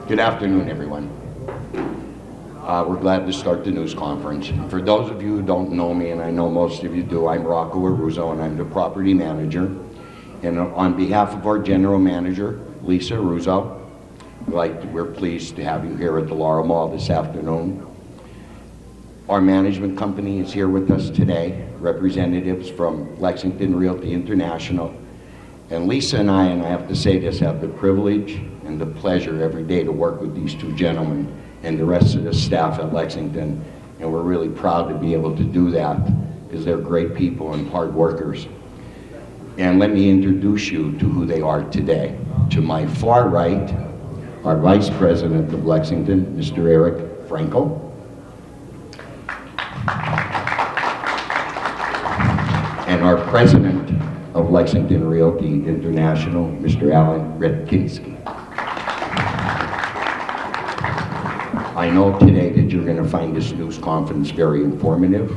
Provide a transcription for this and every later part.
Good afternoon, everyone. We're glad to start the news conference. For those of you who don't know me, and I know most of you do, I'm Rocco Aruzo, and I'm the property manager. And on behalf of our general manager, Lisa Aruzo, we're pleased to have you here at the Laurel Mall this afternoon. Our management company is here with us today, representatives from Lexington Realty International. And Lisa and I have to say this, have the privilege and the pleasure every day to work with these two gentlemen and the rest of the staff at Lexington. And we're really proud to be able to do that because they're great people and hard workers. And let me introduce you to who they are today. To my far right, our Vice President of Lexington, Mr. Eric Frankel. And our President of Lexington Realty International, Mr. Alan Redkinski. I know today that you're going to find this news conference very informative.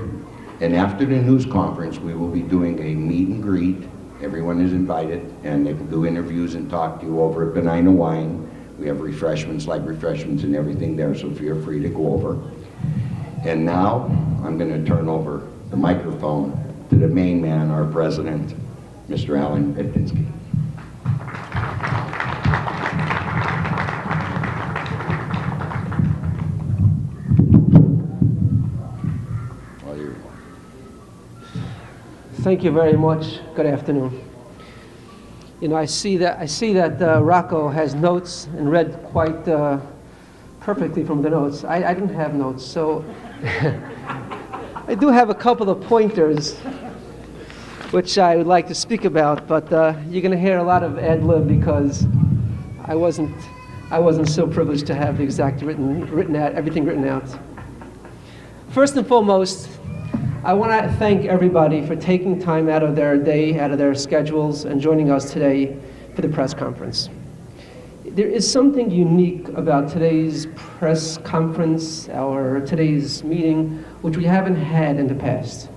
And after the news conference, we will be doing a meet and greet. Everyone is invited, and they can do interviews and talk to you over at Benigna Wine. We have refreshments, light refreshments and everything there, so feel free to go over. And now, I'm going to turn over the microphone to the main man, our president, Mr. Alan Redkinski. Thank you very much. Good afternoon. You know, I see that Rocco has notes and read quite perfectly from the notes. I didn't have notes, so I do have a couple of pointers which I would like to speak about, but you're going to hear a lot of ad lib because I wasn't so privileged to have the exact everything written out. First and foremost, I want to thank everybody for taking time out of their day, out of their schedules, and joining us today for the press conference. There is something unique about today's press conference, today's meeting, which we haven't had in the past.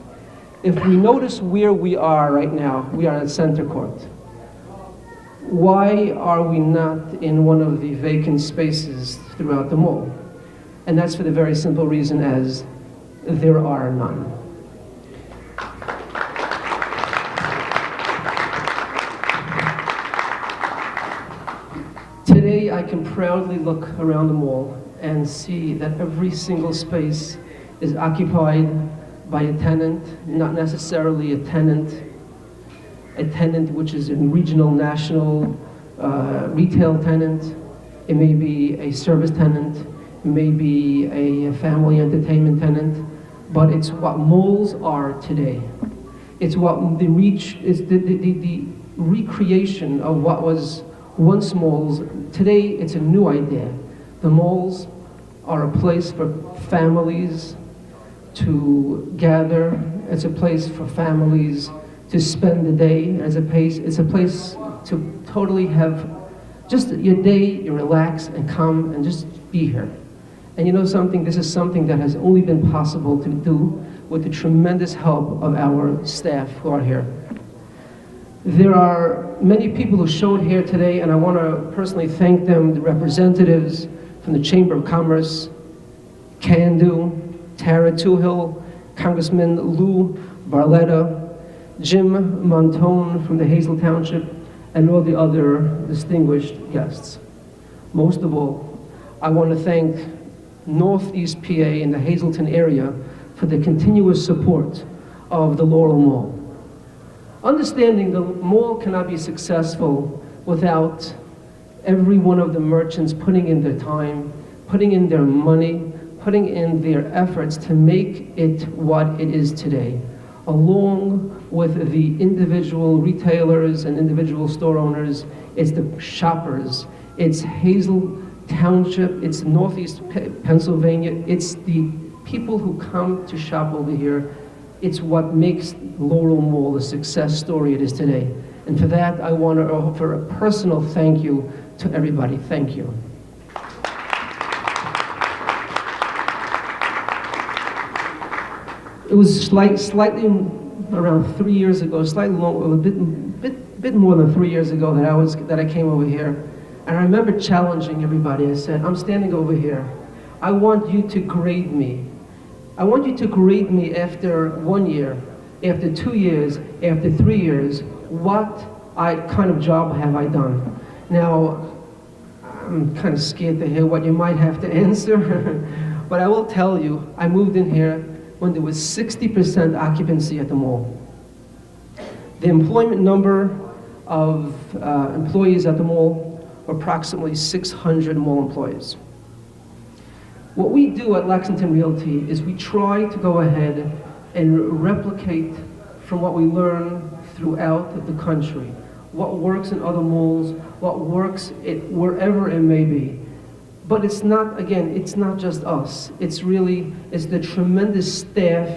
If we notice where we are right now, we are at Center Court. Why are we not in one of the vacant spaces throughout the mall? And that's for the very simple reason as there are none. Today, I can proudly look around the mall and see that every single space is occupied by a tenant, not necessarily a tenant which is a regional, national, retail tenant. It may be a service tenant, it may be a family entertainment tenant, but it's what malls are today. It's what the recreation of what was once malls. Today, it's a new idea. The malls are a place for families to gather. It's a place for families to spend the day. It's a place to totally have just your day, you relax and come and just be here. And you know something, this is something that has only been possible to do with the tremendous help of our staff who are here. There are many people who showed here today, and I want to personally thank them, the representatives from the Chamber of Commerce, Can-Do, Tara Toohill, Congressman Lou Barletta, Jim Montone from the Hazleton Township, and all the other distinguished guests. Most of all, I want to thank Northeast PA and the Hazleton area for the continuous support of the Laurel Mall. Understanding the mall cannot be successful without every one of the merchants putting in their time, putting in their money, putting in their efforts to make it what it is today, along with the individual retailers and individual store owners. It's the shoppers, it's Hazleton Township, it's Northeast Pennsylvania, it's the people who come to shop over here. It's what makes Laurel Mall the success story it is today. And for that, I want to offer a personal thank you to everybody. Thank you. It was slightly around 3 years ago, slightly long, a bit more than 3 years ago that I came over here. And I remember challenging everybody. I said, I'm standing over here. I want you to grade me. I want you to grade me after 1 year, after 2 years, after 3 years. What kind of job have I done? Now, I'm kind of scared to hear what you might have to answer, but I will tell you, I moved in here when there was 60% occupancy at the mall. The employment number of employees at the mall were approximately 600 mall employees. What we do at Lexington Realty is we try to go ahead and replicate from what we learn throughout the country. What works in other malls, what works wherever it may be. But it's not, again, it's not just us. It's the tremendous staff,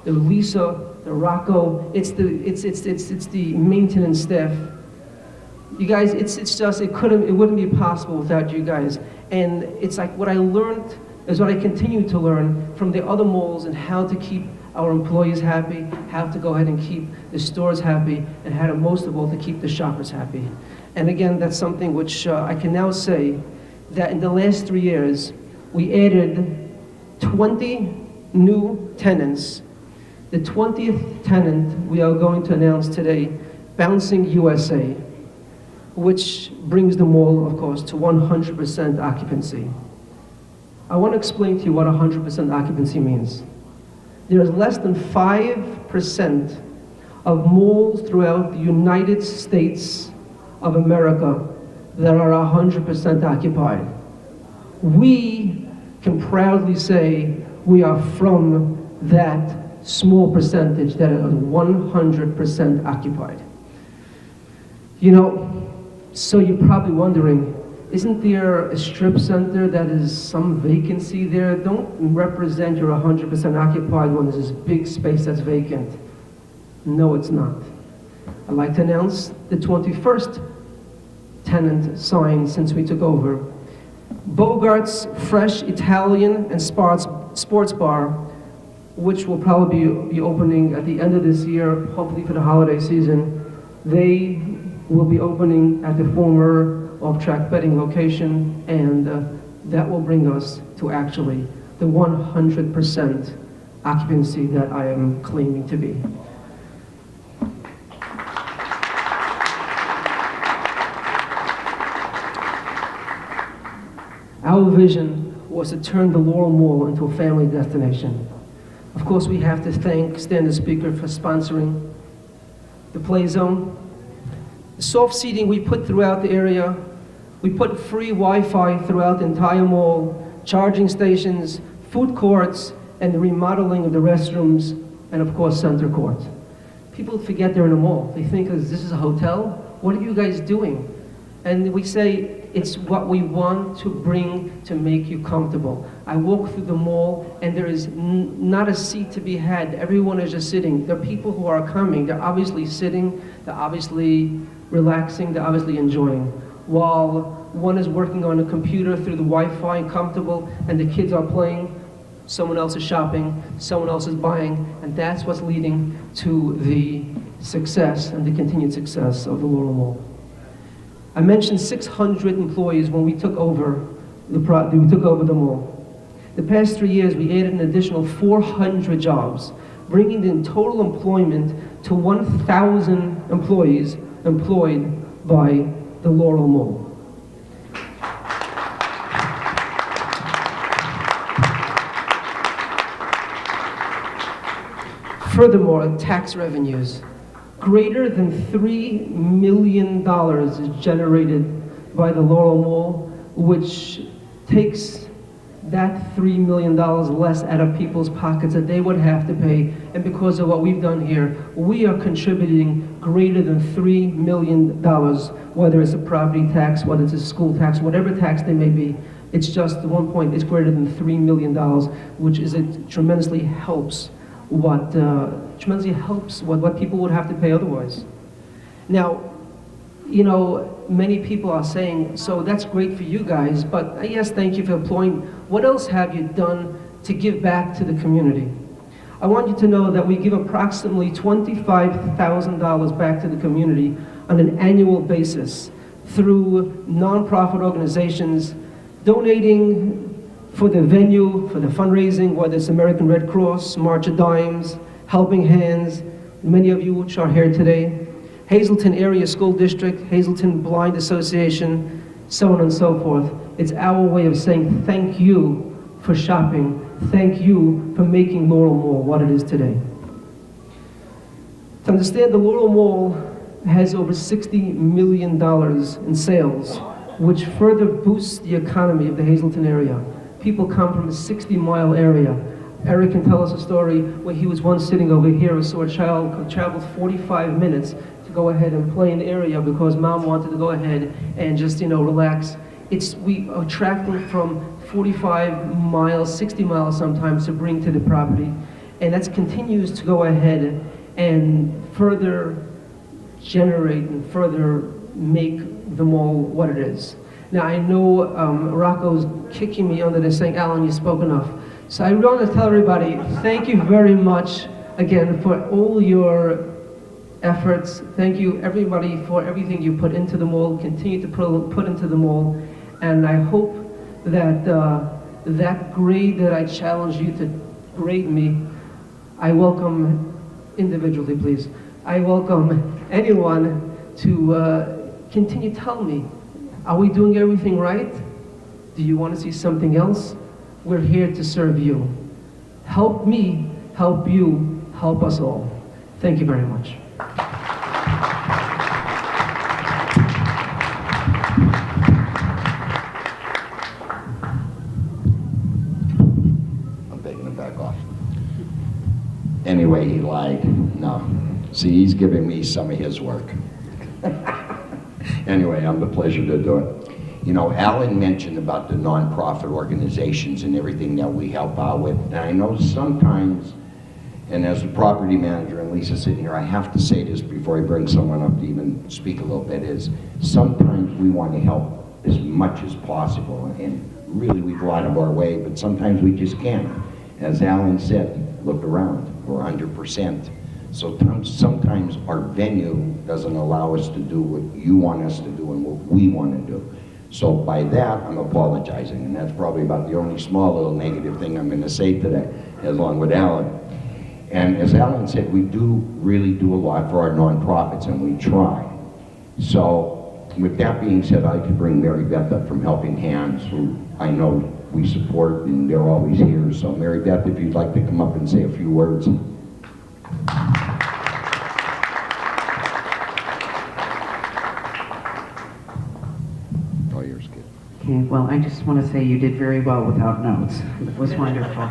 the Lisa, the Rocco, it's the maintenance staff. You guys, it wouldn't be possible without you guys. And it's like what I learned is what I continue to learn from the other malls and how to keep our employees happy, how to go ahead and keep the stores happy, and how to, most of all, to keep the shoppers happy. And again, that's something which I can now say that in the last 3 years, we added 20 new tenants. The 20th tenant we are going to announce today, Bouncing USA, which brings the mall, of course, to 100% occupancy. I want to explain to you what 100% occupancy means. There's less than 5% of malls throughout the United States of America that are 100% occupied. We can proudly say we are from that small percentage that is 100% occupied. You know, so you're probably wondering, isn't there a strip center that is some vacancy there? Don't represent you're 100% occupied when there's this big space that's vacant. No, it's not. I'd like to announce the 21st tenant signed since we took over. Bogart's Fresh Italian and Sports Bar, which will probably be opening at the end of this year, hopefully for the holiday season. They will be opening at the former off-track betting location, and that will bring us to actually the 100% occupancy that I am claiming to be. Our vision was to turn the Laurel Mall into a family destination. Of course, we have to thank Standard Speaker for sponsoring the Play Zone. The soft seating we put throughout the area. We put free Wi-Fi throughout the entire mall, charging stations, food courts, and the remodeling of the restrooms, and of course, center court. People forget they're in a mall. They think, this is a hotel? What are you guys doing? And we say, it's what we want to bring to make you comfortable. I walk through the mall, and there is not a seat to be had. Everyone is just sitting. There are people who are coming. They're obviously sitting. They're obviously relaxing. They're obviously enjoying. While one is working on a computer through the Wi-Fi and comfortable, and the kids are playing, someone else is shopping, someone else is buying, and that's what's leading to the success and the continued success of the Laurel Mall. I mentioned 600 employees when we took over the mall. The past 3 years, we added an additional 400 jobs, bringing the total employment to 1,000 employees employed by the Laurel Mall. Furthermore, tax revenues. Greater than $3 million is generated by the Laurel Mall, which takes that $3 million less out of people's pockets that they would have to pay. And because of what we've done here, we are contributing greater than $3 million, whether it's a property tax, whether it's a school tax, whatever tax they may be. It's just the 1 point, it's greater than $3 million, which is it tremendously helps what people would have to pay otherwise. Now, you know, many people are saying, so that's great for you guys, but yes, thank you for employing. What else have you done to give back to the community? I want you to know that we give approximately $25,000 back to the community on an annual basis through nonprofit organizations, donating for the venue, for the fundraising, whether it's American Red Cross, March of Dimes, Helping Hands, many of you which are here today, Hazleton Area School District, Hazleton Blind Association, so on and so forth. It's our way of saying thank you for shopping. Thank you for making Laurel Mall what it is today. To understand, the Laurel Mall has over $60 million in sales, which further boosts the economy of the Hazleton area. People come from a 60-mile area. Eric can tell us a story where he was once sitting over here and saw a child who traveled 45 minutes to go ahead and play in the area because mom wanted to go ahead and just, relax. We attract them from 45 miles, 60 miles sometimes to bring to the property. And that continues to go ahead and further generate and further make the mall what it is. Now I know Rocco's kicking me under this saying, Alan, you spoke enough. So I want to tell everybody, thank you very much again for all your efforts. Thank you everybody for everything you put into the mall, continue to put into the mall. And I hope that that grade that I challenge you to grade me, I welcome individually, please. I welcome anyone to continue to tell me, are we doing everything right? Do you want to see something else? We're here to serve you. Help me, help you, help us all. Thank you very much. I'm taking it back off. Anyway, he lied. No. See, he's giving me some of his work. Anyway, I'm the pleasure to do it. Alan mentioned about the nonprofit organizations and everything that we help out with. And I know sometimes, and as a property manager, and Lisa sitting here, I have to say this before I bring someone up to even speak a little bit, is sometimes we want to help as much as possible. And really, we go out of our way, but sometimes we just can't. As Alan said, look around, we're 100%. So sometimes our venue doesn't allow us to do what you want us to do and what we want to do. So by that, I'm apologizing, and that's probably about the only small little negative thing I'm going to say today, along with Alan. And as Alan said, we do really do a lot for our nonprofits, and we try. So with that being said, I could bring Mary Beth up from Helping Hands, who I know we support, and they're always here. So Mary Beth, if you'd like to come up and say a few words. Okay, well, I just want to say you did very well without notes. It was wonderful.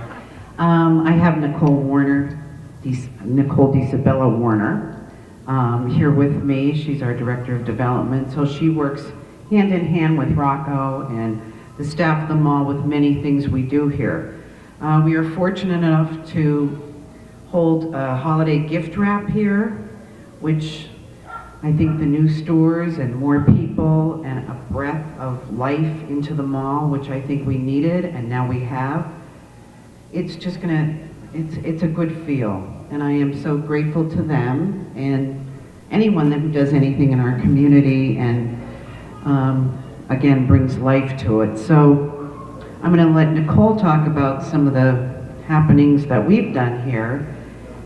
I have Nicole Warner, Nicole DeSabella Warner, here with me. She's our Director of Development, so she works hand in hand with Rocco and the staff of the mall with many things we do here. We are fortunate enough to hold a holiday gift wrap here, which I think the new stores and more people and a breath of life into the mall, which I think we needed and now we have, it's just it's a good feel. And I am so grateful to them and anyone that does anything in our community and again, brings life to it. So I'm gonna let Nicole talk about some of the happenings that we've done here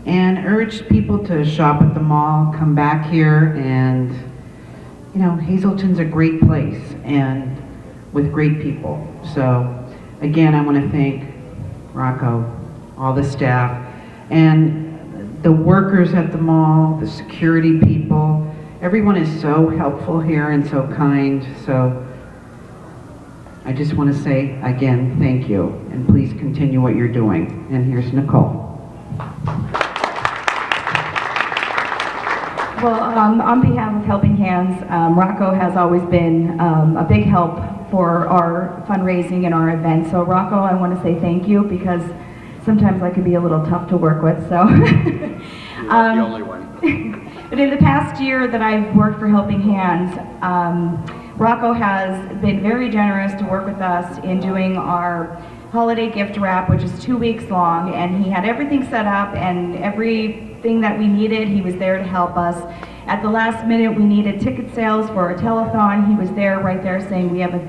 and urge people to shop at the mall, come back here, and Hazleton's a great place and with great people. So again, I want to thank Rocco, all the staff, and the workers at the mall, the security people. Everyone is so helpful here and so kind. So I just want to say again, thank you, and please continue what you're doing. And here's Nicole. Well, on behalf of Helping Hands, Rocco has always been a big help for our fundraising and our events. So Rocco, I want to say thank you because sometimes I can be a little tough to work with. So You're the only one. But in the past year that I've worked for Helping Hands, Rocco has been very generous to work with us in doing our holiday gift wrap, which is 2 weeks long, and he had everything set up and everything that we needed. He was there to help us, At the last minute, we needed ticket sales for a telethon. He was there, right there, saying we have a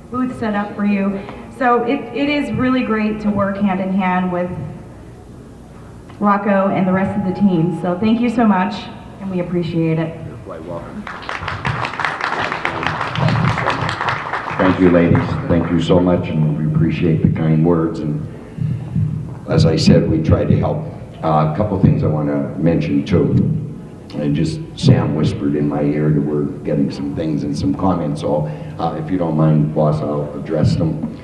booth set up for you. So it is really great to work hand in hand with Rocco and the rest of the team. So thank you so much, and we appreciate it. You're quite welcome. Thank you, ladies. Thank you so much, and we appreciate the kind words. And as I said, we try to help. A couple things I want to mention too. Sam whispered in my ear that we're getting some things and some comments, so if you don't mind, boss, I'll address them.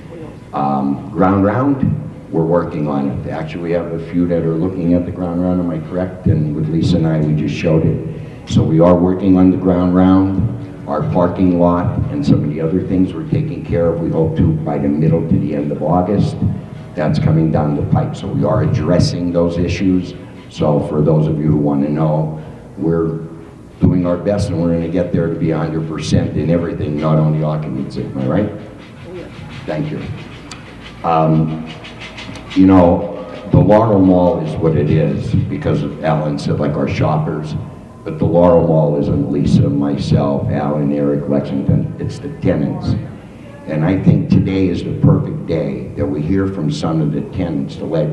Ground round, we're working on it. Actually, we have a few that are looking at the ground round, am I correct? And with Lisa and I, we just showed it. So we are working on the ground round, our parking lot, and some of the other things we're taking care of, we hope to by the middle to the end of August. That's coming down the pipe, so we are addressing those issues. So for those of you who want to know, we're doing our best, and we're going to get there to be 100% in everything, not only occupancy. Am I right? Thank you. You know, the Laurel Mall is what it is because of Alan said, like our shoppers. But the Laurel Mall isn't Lisa, myself, Alan, Eric, Lexington. It's the tenants. And I think today is the perfect day that we hear from some of the tenants to let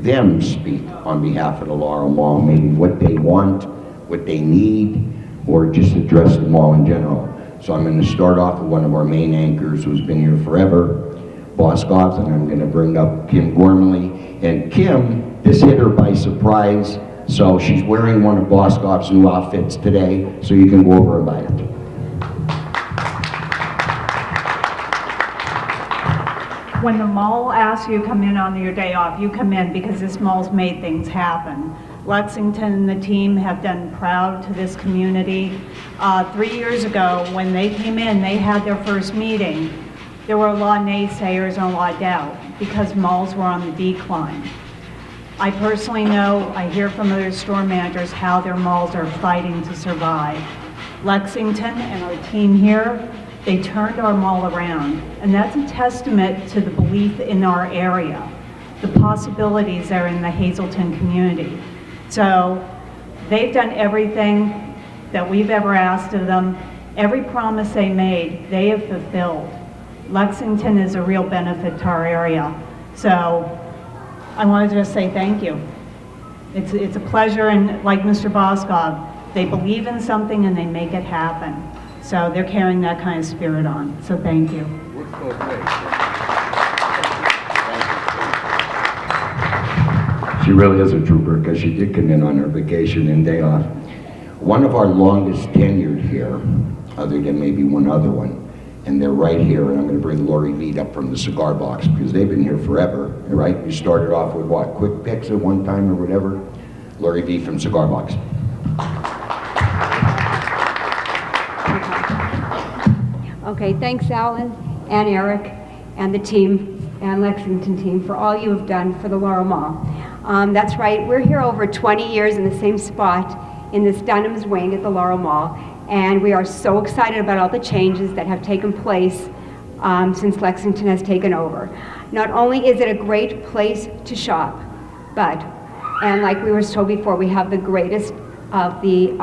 them speak on behalf of the Laurel Mall, maybe what they want, what they need, or just address the mall in general. So I'm going to start off with one of our main anchors who's been here forever, Boscov's, and I'm going to bring up Kim Gormley. And Kim, this hit her by surprise, so she's wearing one of Boscov's new outfits today, so you can go over and buy it. When the mall asks you to come in on your day off, you come in because this mall's made things happen. Lexington and the team have done proud to this community. 3 years ago, when they came in, they had their first meeting. There were a lot of naysayers and a lot of doubt because malls were on the decline. I personally know, I hear from other store managers how their malls are fighting to survive. Lexington and our team here, they turned our mall around, and that's a testament to the belief in our area, the possibilities that are in the Hazleton community. So they've done everything that we've ever asked of them. Every promise they made, they have fulfilled. Lexington is a real benefit to our area. So I wanted to just say thank you. It's a pleasure, and like Mr. Boskov, they believe in something and they make it happen. So they're carrying that kind of spirit on. So thank you. She really is a trooper because she did come in on her vacation and day off. One of our longest tenured here, other than maybe one other one, and they're right here, and I'm going to bring Lori Mead up from the cigar box because they've been here forever, right? You started off with what, Quick Picks at one time or whatever? Lori V from Cigar Box. Okay, thanks Alan and Eric and the team and Lexington team for all you have done for the Laurel Mall. That's right, we're here over 20 years in the same spot in this Dunham's wing at the Laurel Mall, and we are so excited about all the changes that have taken place since Lexington has taken over. Not only is it a great place to shop, but, and like we were told before, we have the greatest of the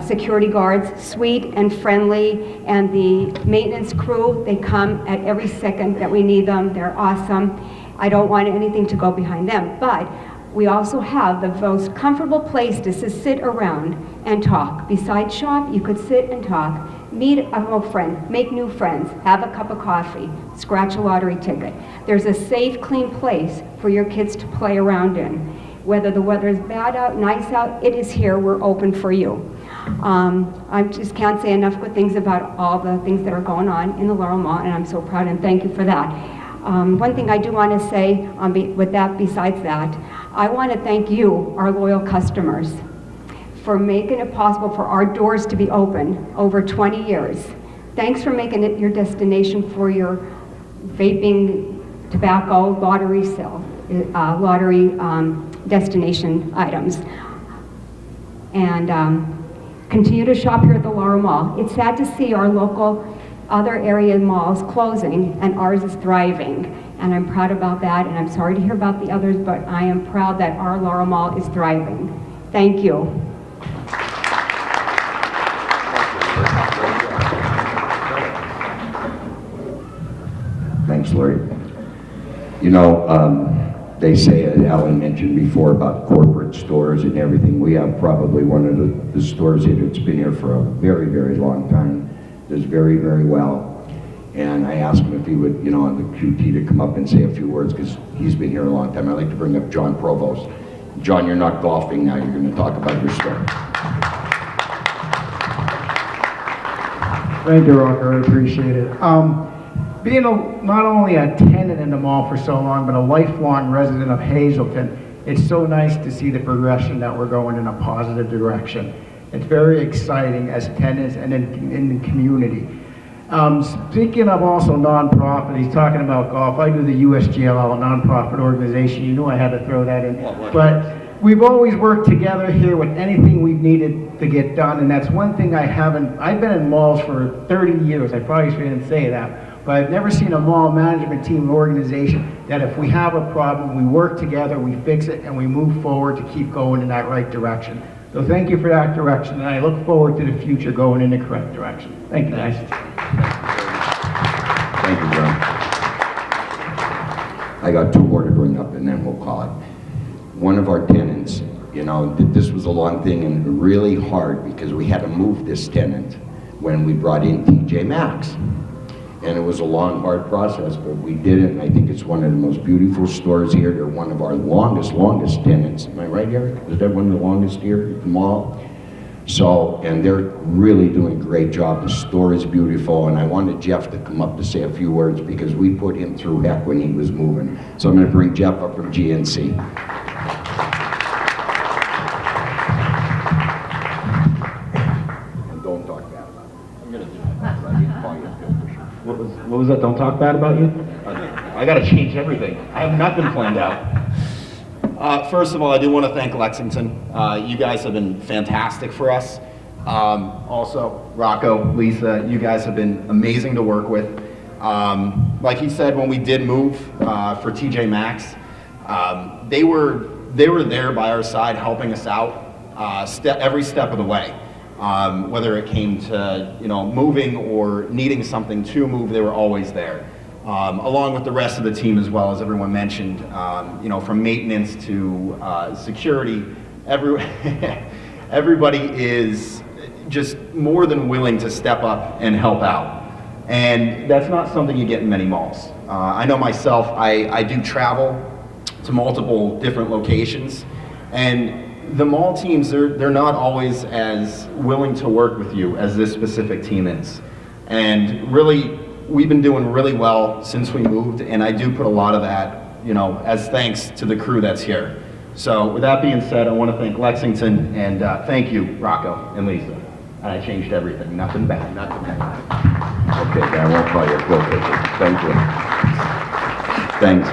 security guards, sweet and friendly, and the maintenance crew, they come at every second that we need them. They're awesome. I don't want anything to go behind them, but we also have the most comfortable place to sit around and talk. Besides shop, you could sit and talk, meet a old friend, make new friends, have a cup of coffee, scratch a lottery ticket. There's a safe, clean place for your kids to play around in. Whether the weather is bad out, nice out, it is here, we're open for you. I just can't say enough good things about all the things that are going on in the Laurel Mall, and I'm so proud and thank you for that. One thing I do want to say with that, besides that, I want to thank you, our loyal customers, for making it possible for our doors to be open over 20 years. Thanks for making it your destination for your vaping, tobacco, lottery sale, lottery destination items. And continue to shop here at the Laurel Mall. It's sad to see our local other area malls closing and ours is thriving. And I'm proud about that, and I'm sorry to hear about the others, but I am proud that our Laurel Mall is thriving. Thank you. Thanks, Larry. You know, they say, as Alan mentioned before, about corporate stores and everything. We have probably one of the stores here that's been here for a very, very long time. Does very, very well. And I asked him if he would, you know, on the QT to come up and say a few words, because he's been here a long time. I'd like to bring up John Provost. John, you're not golfing now. You're going to talk about your store. Thank you, Rocker. I appreciate it. Being not only a tenant in the mall for so long, but a lifelong resident of Hazleton, it's so nice to see the progression that we're going in a positive direction. It's very exciting as tenants and in the community. Speaking of also nonprofit, he's talking about golf. I do the USGLL, a nonprofit organization. You knew I had to throw that in. But we've always worked together here with anything we've needed to get done, and that's one thing I've been in malls for 30 years. I probably shouldn't say that, but I've never seen a mall management team or organization that if we have a problem, we work together, we fix it, and we move forward to keep going in that right direction. So thank you for that direction, and I look forward to the future going in the correct direction. Thank you, guys. Thank you, John. I got two more to bring up, and then we'll call it. One of our tenants, you know, this was a long thing and really hard because we had to move this tenant when we brought in TJ Maxx. And it was a long, hard process, but we did it, and I think it's one of the most beautiful stores here. They're one of our longest tenants. Am I right, Eric? Is that one of the longest here at the mall? So, and they're really doing a great job. The store is beautiful, and I wanted Jeff to come up to say a few words because we put him through heck when he was moving. So I'm going to bring Jeff up from GNC. And don't talk bad about him. I'm going to do that. I didn't call you a good for sure. What was that? Don't talk bad about you? I gotta change everything. I have nothing planned out. First of all, I do want to thank Lexington. You guys have been fantastic for us. Also, Rocco, Lisa, you guys have been amazing to work with. Like he said, when we did move for TJ Maxx, they were there by our side helping us out every step of the way. Whether it came to, you know, moving or needing something to move, they were always there. Along with the rest of the team as well, as everyone mentioned, you know, from maintenance to security, everybody is just more than willing to step up and help out. And that's not something you get in many malls. I know myself, I do travel to multiple different locations, and the mall teams, they're not always as willing to work with you as this specific team is. And really, we've been doing really well since we moved, and I do put a lot of that, you know, as thanks to the crew that's here. So with that being said, I want to thank Lexington, and thank you, Rocco and Lisa. And I changed everything, nothing bad, nothing bad. Okay, I won't call you a quill pitcher. Thank you. Thanks.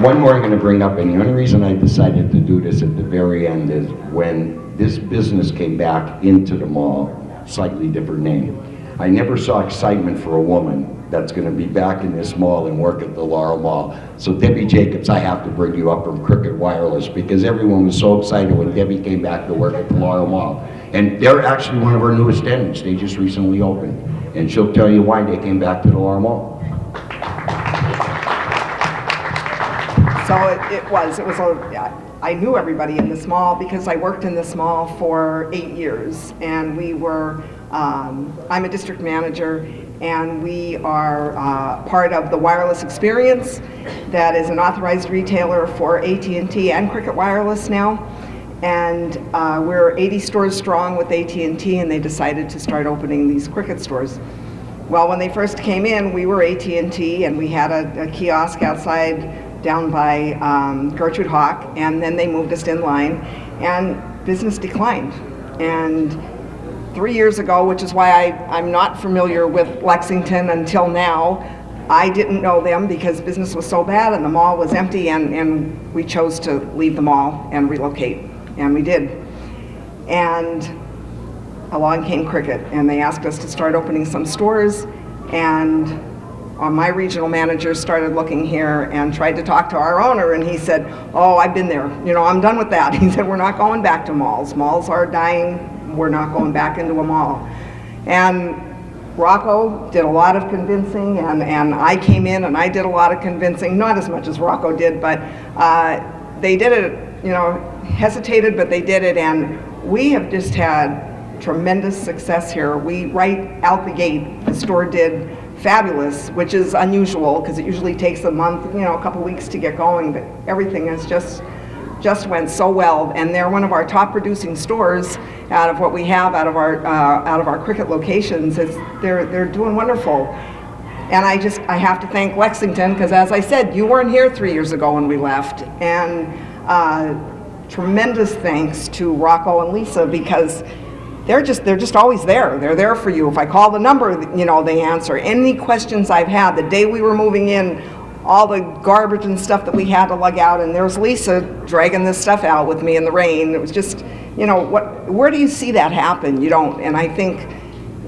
One more I'm going to bring up, and the only reason I decided to do this at the very end is when this business came back into the mall, slightly different name, I never saw excitement for a woman that's going to be back in this mall and work at the Laurel Mall. So Debbie Jacobs, I have to bring you up from Cricket Wireless because everyone was so excited when Debbie came back to work at the Laurel Mall. And they're actually one of our newest tenants. They just recently opened. And she'll tell you why they came back to the Laurel Mall. So I knew everybody in this mall because I worked in this mall for 8 years, and I'm a district manager, and we are part of the Wireless Experience that is an authorized retailer for AT&T and Cricket Wireless now. And we're 80 stores strong with AT&T, and they decided to start opening these Cricket stores. Well, when they first came in, we were AT&T, and we had a kiosk outside down by Gertrude Hawk, and then they moved us in line, and business declined. And 3 years ago, which is why I'm not familiar with Lexington until now, I didn't know them because business was so bad and the mall was empty, and we chose to leave the mall and relocate, and we did. And along came Cricket, and they asked us to start opening some stores, and my regional manager started looking here and tried to talk to our owner, and he said, "Oh, I've been there. You know, I'm done with that." He said, "We're not going back to malls. Malls are dying. We're not going back into a mall." And Rocco did a lot of convincing, and I came in and I did a lot of convincing, not as much as Rocco did, but they did it, you know, hesitated, but they did it, and we have just had tremendous success here. We, right out the gate, the store did fabulous, which is unusual because it usually takes a month, you know, a couple weeks to get going, but everything has just went so well, and they're one of our top producing stores out of what we have out of our cricket locations. They're doing wonderful. And I have to thank Lexington, because as I said, you weren't here 3 years ago when we left, and tremendous thanks to Rocco and Lisa, because they're just always there. They're there for you. If I call the number, you know, they answer. Any questions I've had, the day we were moving in, all the garbage and stuff that we had to lug out, and there's Lisa dragging this stuff out with me in the rain. It was just, you know, where do you see that happen? You don't. And I think,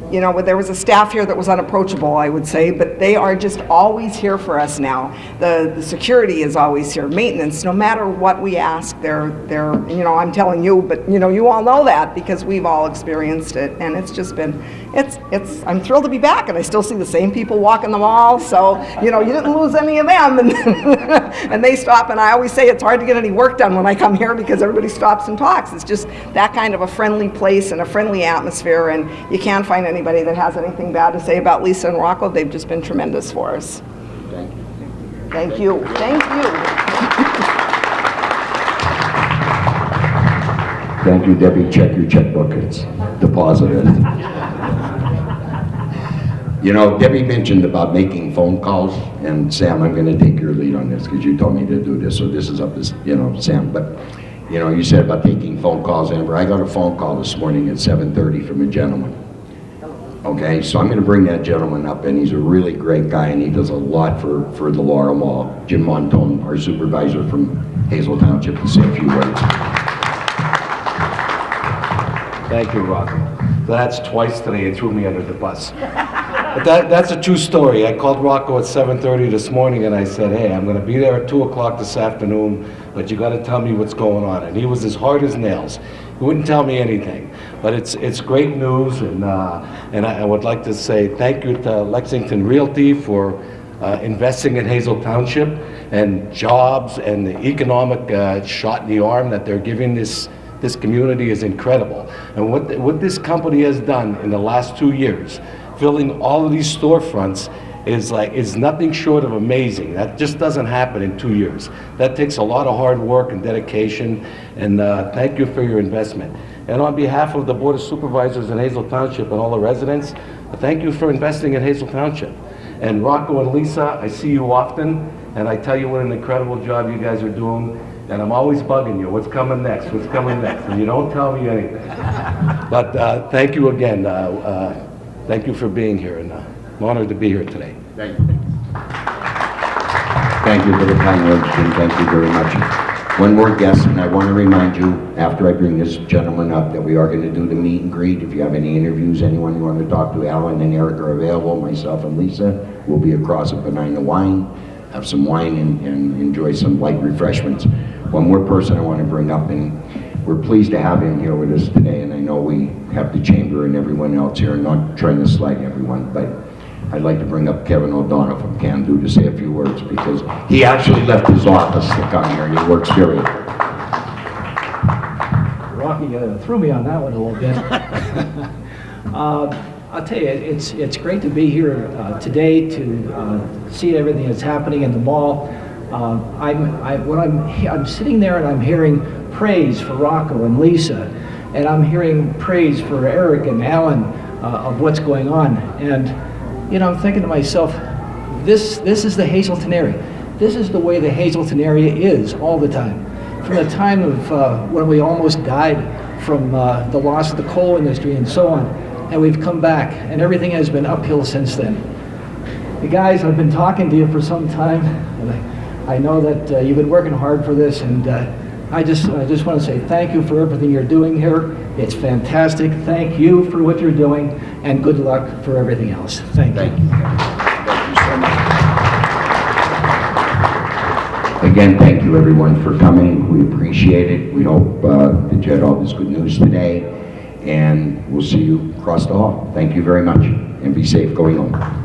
you know, there was a staff here that was unapproachable, I would say, but they are just always here for us now. The security is always here. Maintenance, no matter what we ask, they're, you know, I'm telling you, but you know, you all know that because we've all experienced it, and it's just been, I'm thrilled to be back, and I still see the same people walking the mall, so, you know, you didn't lose any of them, and they stop, and I always say it's hard to get any work done when I come here because everybody stops and talks. It's just that kind of a friendly place and a friendly atmosphere, and you can't find anybody that has anything bad to say about Lisa and Rocco. They've just been tremendous for us. Thank you. Thank you. Thank you. Thank you, Debbie. Check your checkbook. It's deposited. You know, Debbie mentioned about making phone calls, and Sam, I'm going to take your lead on this because you told me to do this, so this is up to, you know, Sam. But, you know, you said about taking phone calls, Amber. I got a phone call this morning at 7:30 from a gentleman. Okay, so I'm going to bring that gentleman up, and he's a really great guy, and he does a lot for the Laurel Mall. Jim Montone, our supervisor from Hazel Township, to say a few words. Thank you, Rocco. That's twice today. It threw me under the bus. But that's a true story. I called Rocco at 7:30 this morning, and I said, hey, I'm going to be there at 2 o'clock this afternoon, but you got to tell me what's going on. And he was as hard as nails. He wouldn't tell me anything. But it's great news, and I would like to say thank you to Lexington Realty for investing in Hazel Township, and jobs and the economic shot in the arm that they're giving this community is incredible. And what this company has done in the last 2 years, filling all of these storefronts, is nothing short of amazing. That just doesn't happen in 2 years. That takes a lot of hard work and dedication, and thank you for your investment. And on behalf of the Board of Supervisors in Hazel Township and all the residents, thank you for investing in Hazel Township. And Rocco and Lisa, I see you often, and I tell you what an incredible job you guys are doing, and I'm always bugging you, what's coming next, what's coming next, and you don't tell me anything. But thank you again. Thank you for being here, and I'm honored to be here today. Thank you. Thank you for the kind words, Jim. Thank you very much. One more guest, and I want to remind you, after I bring this gentleman up, that we are going to do the meet and greet. If you have any interviews, anyone you want to talk to, Alan and Eric are available. Myself and Lisa will be across at Benigna Wine, have some wine and enjoy some light refreshments. One more person I want to bring up, and we're pleased to have him here with us today, and I know we have the chamber and everyone else here, and not trying to slight everyone, but I'd like to bring up Kevin O'Donnell from Can-Do to say a few words, because he actually left his office to come here, and he works very hard. Rocky threw me on that one a little bit. I'll tell you, it's great to be here today to see everything that's happening in the mall. I'm sitting there and I'm hearing praise for Rocco and Lisa, and I'm hearing praise for Eric and Alan of what's going on. And you know, I'm thinking to myself, this is the Hazleton area. This is the way the Hazleton area is all the time. From the time of when we almost died from the loss of the coal industry and so on, and we've come back, and everything has been uphill since then. The guys, I've been talking to you for some time, and I know that you've been working hard for this, and I just want to say thank you for everything you're doing here. It's fantastic. Thank you for what you're doing, and good luck for everything else. Thank you. Thank you so much. Again, thank you everyone for coming. We appreciate it. We hope that you had all this good news today, and we'll see you across the hall. Thank you very much. and be safe going home.